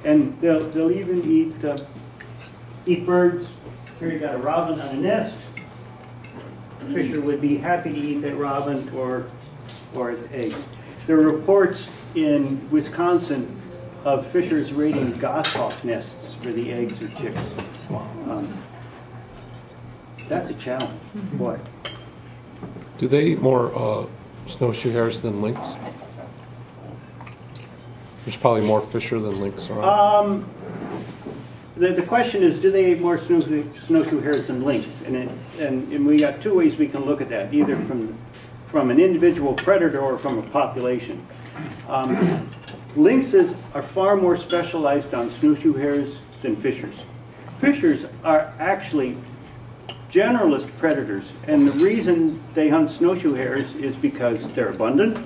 And they'll even eat birds. Here you got a robin on a nest. Fisher would be happy to eat that robin or its eggs. There are reports in Wisconsin of fishers raiding goshawk nests for the eggs or chicks. That's a challenge, boy. Do they eat more snowshoe hares than lynx? There's probably more fisher than lynx around. The question is, do they eat more snowshoe hares than lynx? And we got two ways we can look at that, either from an individual predator or from a population. Lynxes are far more specialized on snowshoe hares than fishers. Fishers are actually generalist predators, and the reason they hunt snowshoe hares is because they're abundant,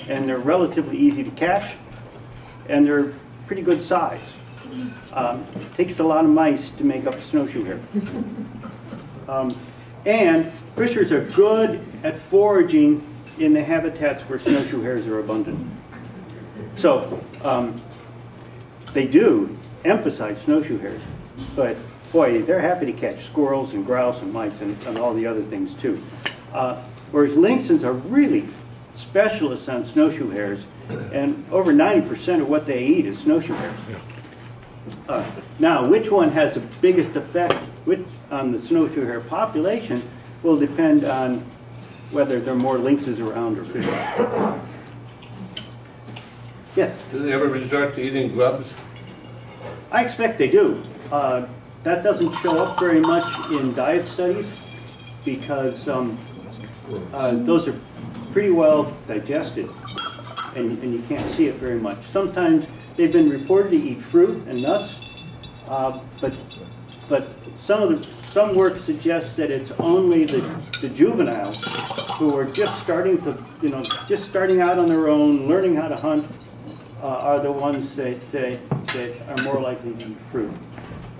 and they're relatively easy to catch, and they're pretty good size. It takes a lot of mice to make up a snowshoe hare. And fishers are good at foraging in the habitats where snowshoe hares are abundant. So they do emphasize snowshoe hares, but boy, they're happy to catch squirrels and grouse and mice and all the other things too. Whereas lynxes are really specialists on snowshoe hares, and over 90% of what they eat is snowshoe hares. Now, which one has the biggest effect on the snowshoe hare population will depend on whether there are more lynxes around or fishers. Yes? Do they ever resort to eating grubs? I expect they do. That doesn't show up very much in diet studies because those are pretty well digested and you can't see it very much. Sometimes they've been reported to eat fruit and nuts, but some work suggests that it's only the juveniles who are just starting to, just starting out on their own, learning how to hunt, are the ones that are more likely to eat fruit.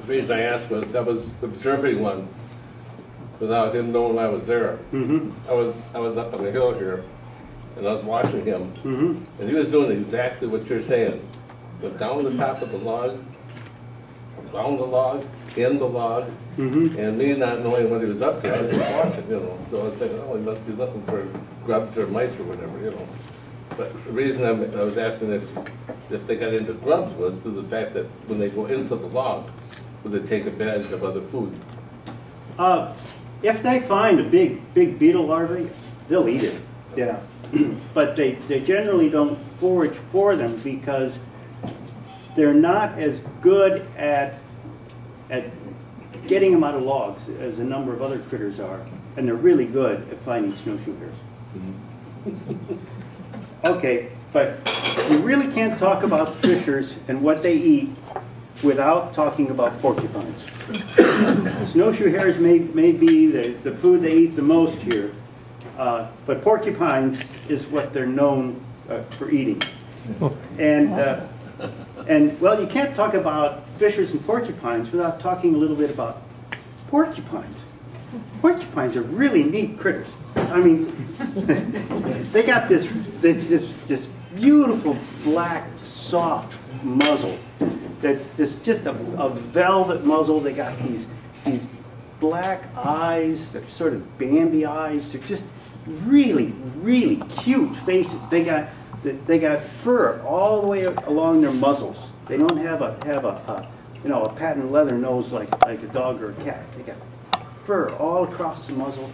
The reason I asked was I was observing one without him knowing I was there. Mm-hmm. I was up on the hill here, and I was watching him, Mm-hmm. and he was doing exactly what you're saying. Went down the top of the log, around the log, in the log, Mm-hmm. and me not knowing what he was up to, I was just watching, So I was thinking, oh, he must be looking for grubs or mice or whatever, But the reason I was asking if they got into grubs was through the fact that when they go into the log, would they take advantage of other food? If they find a big beetle larvae, they'll eat it. Yeah, but they generally don't forage for them because they're not as good at getting them out of logs as a number of other critters are, and they're really good at finding snowshoe hares. Okay, but you really can't talk about fishers and what they eat without talking about porcupines. Snowshoe hares may be the food they eat the most here, but porcupines is what they're known for eating. And well, you can't talk about fishers and porcupines without talking a little bit about porcupines. Porcupines are really neat critters. I mean, they got this beautiful black, soft muzzle. That's just a velvet muzzle. They got these black eyes. They're sort of Bambi eyes. They're just really, really cute faces. They got fur all the way along their muzzles. They don't have a patent leather nose like a dog or a cat. They got fur all across the muzzle.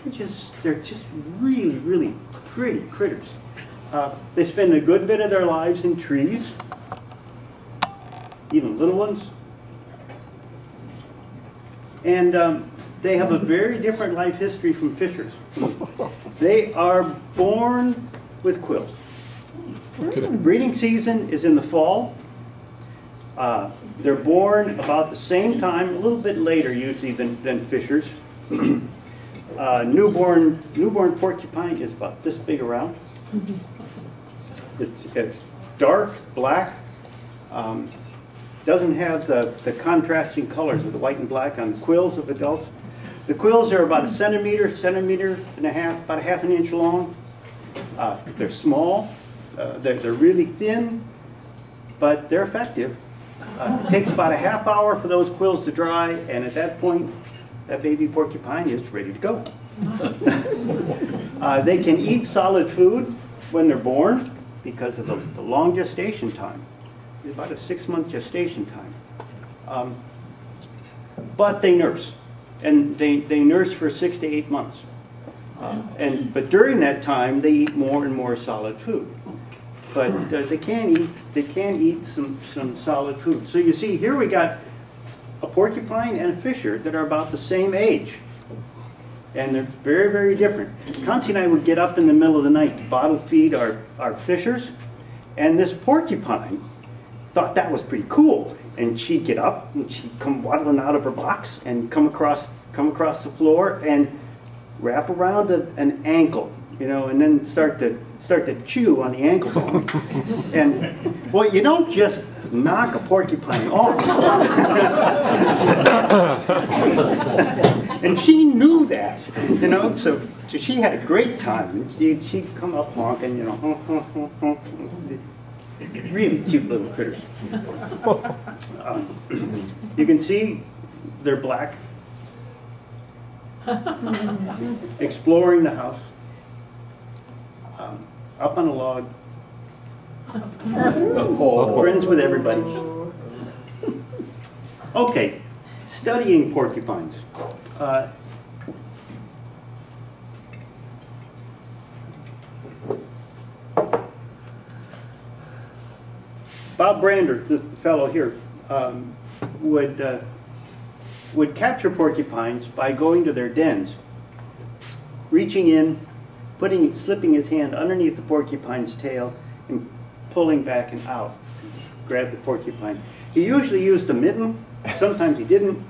They're just really, really pretty critters. They spend a good bit of their lives in trees, even little ones. And they have a very different life history from fishers. They are born with quills. Breeding season is in the fall. They're born about the same time, a little bit later usually than fishers. Newborn porcupine is about this big around. It's dark, black, doesn't have the contrasting colors of the white and black on the quills of adults. The quills are about a centimeter and a half, about a half an inch long. They're small, they're really thin, but they're effective. It takes about a half hour for those quills to dry, and at that point, that baby porcupine is ready to go. They can eat solid food when they're born because of the long gestation time. It's about a 6-month gestation time. But they nurse, and they nurse for 6 to 8 months. But during that time, they eat more and more solid food. But they can eat some solid food. So you see, here we got a porcupine and a fisher that are about the same age. And they're very, very different. Concy and I would get up in the middle of the night to bottle feed our fishers. And this porcupine thought that was pretty cool. And she'd get up and she'd come waddling out of her box and come across the floor and wrap around an ankle, you know, and then start to chew on the ankle bone. And well, you don't just knock a porcupine off. And she knew that, you know, so she had a great time. She'd come up honking, you know, really cute little critters. You can see they're black, exploring the house, up on a log, friends with everybody. Okay, studying porcupines. Bob Brander, this fellow here, would capture porcupines by going to their dens, reaching in, slipping his hand underneath the porcupine's tail and pulling back and out, grab the porcupine. He usually used a mitten, sometimes he didn't.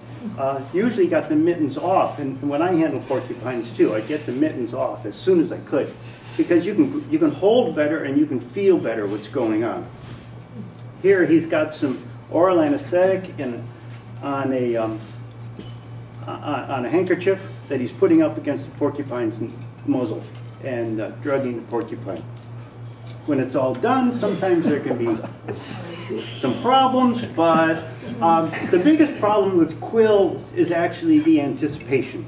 Usually got the mittens off, and when I handle porcupines too, I get the mittens off as soon as I could, because you can hold better and you can feel better what's going on. Here he's got some oral anesthetic on a handkerchief that he's putting up against the porcupine's muzzle and drugging the porcupine. When it's all done, sometimes there can be some problems, but the biggest problem with quills is actually the anticipation.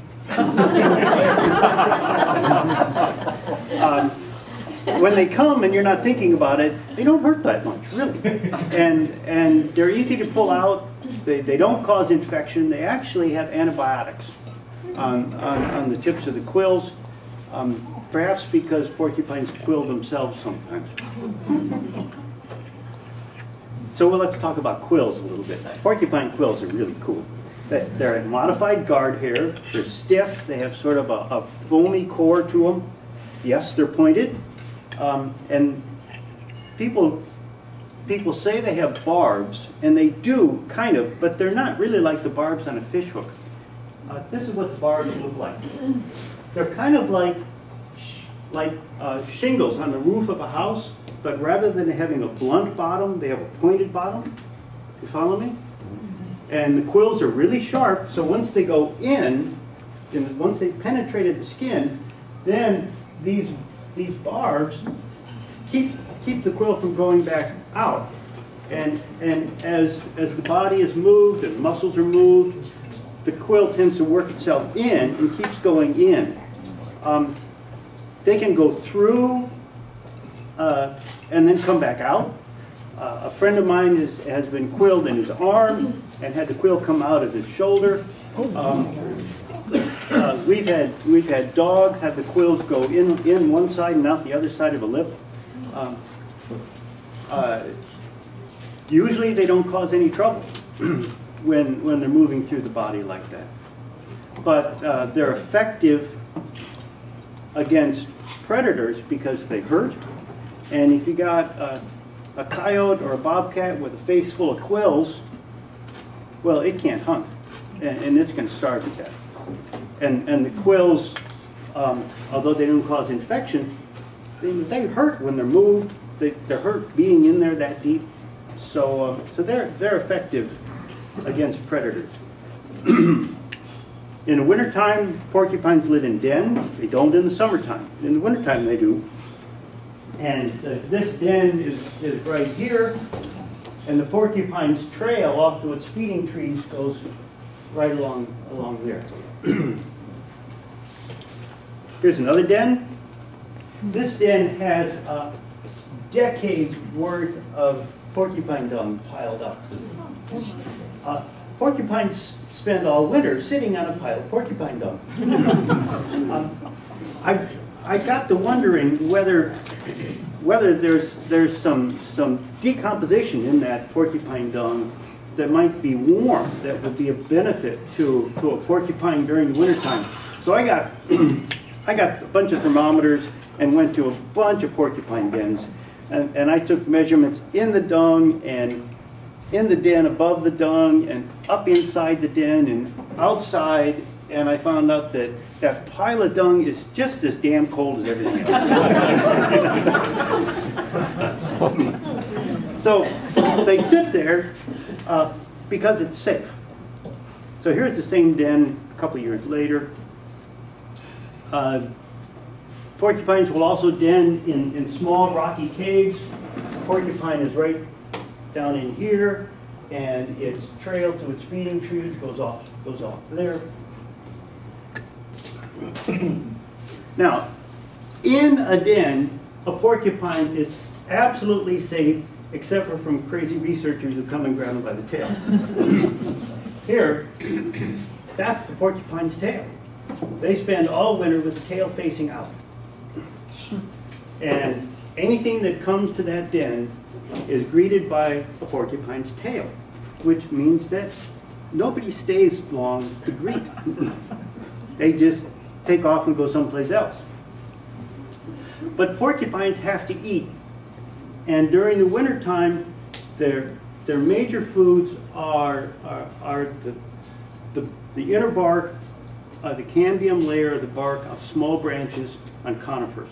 When they come and you're not thinking about it, they don't hurt that much, really. And they're easy to pull out. They don't cause infection. They actually have antibiotics on the tips of the quills, perhaps because porcupines quill themselves sometimes. So let's talk about quills a little bit. Porcupine quills are really cool. They're a modified guard hair. They're stiff. They have sort of a foamy core to them. Yes, they're pointed. And people say they have barbs, and they do, kind of, but they're not really like the barbs on a fish hook. This is what the barbs look like. They're kind of like shingles on the roof of a house, but rather than having a blunt bottom, they have a pointed bottom. You follow me? And the quills are really sharp, so once they go in, and once they've penetrated the skin, then these barbs keep the quill from going back out. And as the body is moved and muscles are moved, the quill tends to work itself in and keeps going in. They can go through and then come back out. A friend of mine has been quilled in his arm and had the quill come out of his shoulder. We've had dogs have the quills go in one side and out the other side of a lip. Usually they don't cause any trouble when they're moving through the body like that. But they're effective against predators because they hurt. And if you got a coyote or a bobcat with a face full of quills, well, it can't hunt, and it's going to starve to death. And the quills, although they don't cause infection, they hurt when they're moved. They're hurt being in there that deep. So they're effective against predators. In the wintertime, porcupines live in dens. They don't in the summertime. In the wintertime, they do. And this den is right here. And the porcupine's trail off to its feeding trees goes right along there. Here's another den. This den has decades worth of porcupine dung piled up. Porcupines spend all winter sitting on a pile of porcupine dung. I got to wondering whether there's some decomposition in that porcupine dung that might be warm, that would be a benefit to a porcupine during the wintertime. So I got a bunch of thermometers and went to a bunch of porcupine dens, and I took measurements in the dung and in the den above the dung and up inside the den and outside, and I found out that that pile of dung is just as damn cold as everything else. So they sit there because it's safe. So here's the same den a couple years later. Porcupines will also den in small rocky caves. Porcupine is right down in here, and its trail to its feeding trees goes off there. Now, in a den, a porcupine is absolutely safe, except for from crazy researchers who come and grab them by the tail. Here, that's the porcupine's tail. They spend all winter with the tail facing out. And anything that comes to that den is greeted by a porcupine's tail, which means that nobody stays long to greet. They just take off and go someplace else. But porcupines have to eat. And during the wintertime, their major foods are the inner bark, the cambium layer of the bark of small branches on conifers.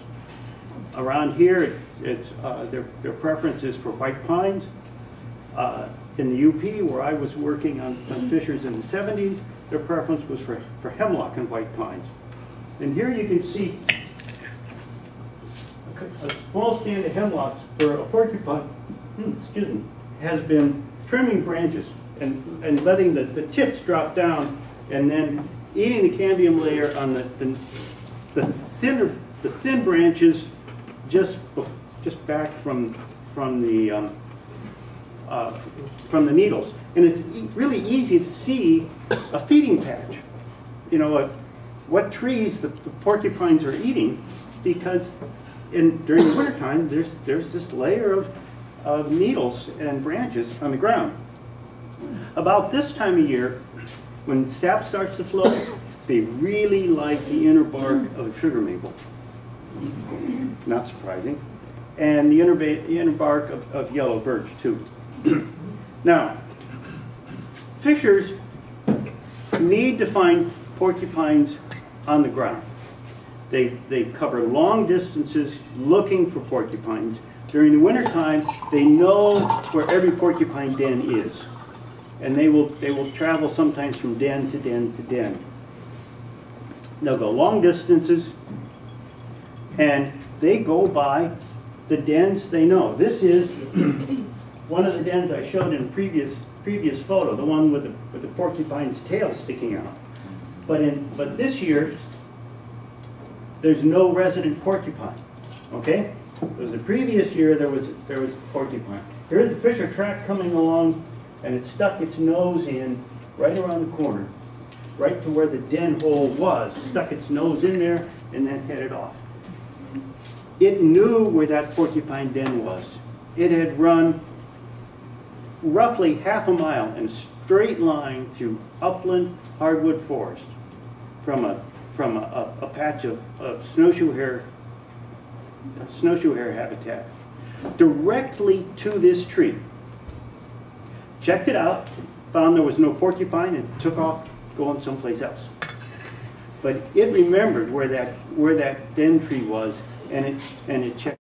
Around here, their preference is for white pines. In the UP, where I was working on fishers in the 70s, their preference was for hemlock and white pines. And here you can see a small stand of hemlocks where a porcupine, excuse me, has been trimming branches and letting the tips drop down and then eating the cambium layer on the thin branches just back from the needles. And it's really easy to see a feeding patch. You know, what trees the porcupines are eating, because during the wintertime, there's this layer of needles and branches on the ground. About this time of year, when sap starts to flow, they really like the inner bark of sugar maple. Not surprising. And the inner bark of yellow birch, too. Now, fishers need to find porcupines on the ground. They cover long distances looking for porcupines. During the wintertime, they know where every porcupine den is. And they will travel sometimes from den to den to den. They'll go long distances, and they go by the dens they know. This is one of the dens I showed in a previous photo, the one with the porcupine's tail sticking out. But this year, there's no resident porcupine. Okay? It was the previous year there was porcupine. Here's the fisher track coming along, and it stuck its nose in right around the corner, right to where the den hole was. Stuck its nose in there and then headed off. It knew where that porcupine den was. It had run roughly half a mile in a straight line through upland hardwood forest from a patch of snowshoe hare habitat directly to this tree. Checked it out, found there was no porcupine, and took off going someplace else. But it remembered where that den tree was, and it checked.